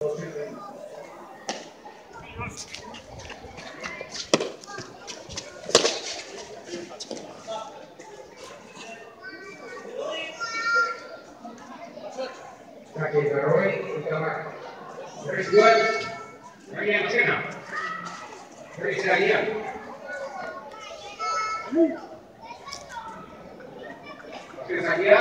Kaki beroi, utama. Garis buat. Bagian sana. Garis saya. Garis saya.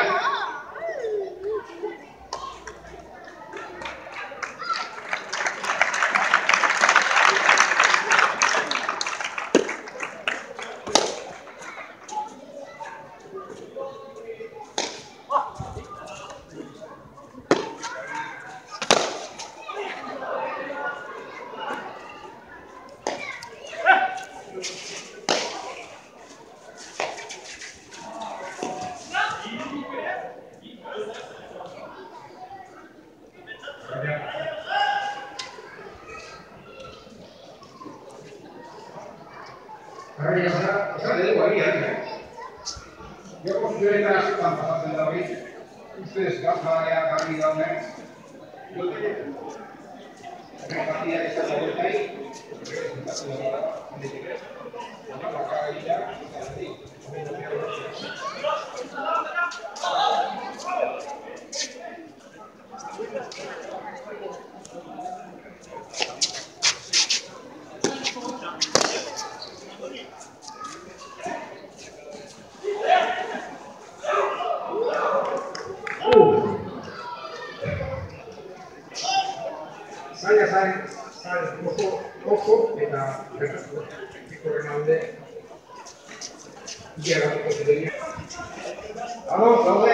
Ahora ya está de guardia. Yo considero que las plantas de David, ustedes bajan ya arriba una vez. Yo te la partida de esta vuelta ahí, saya ojo eta horren alde geratuko ziren. Vamos, daude.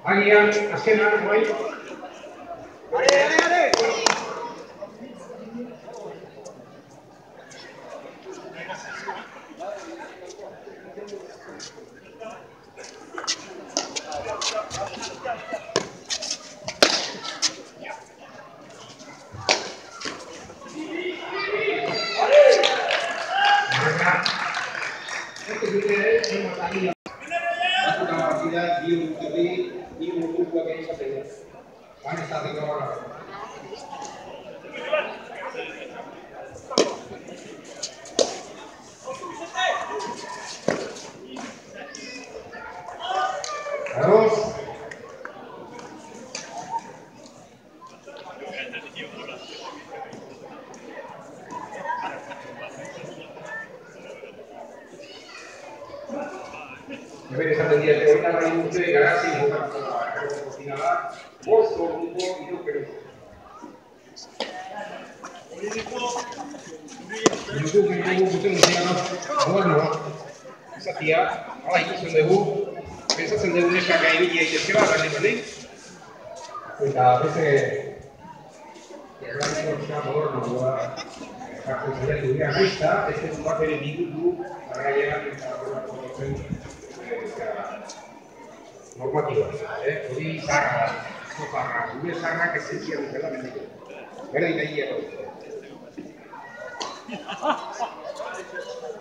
Agian, azkenan, bai? Terus debe esaten diete hori nahi dute garazi cocina da oso grupo irukero. Izatia, hala ikusten dugu, pentsatzen dugu neskak gaibili daitezkela, gane. Eta beste erradikoa modernoa jartzen zaitu dira naizta, ez du bat ere bigutu garraieran eta horretzen normatiboa. Hori zarra da, zofarra, gure zarrak esentzia dutela mendiko. Berdin nahiago.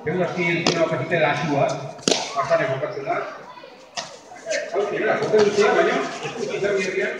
Gero azkien duna okazite da asua, basane bokatzen da. Hau, nira, boten dutea, baina, ez dut izan bierriak.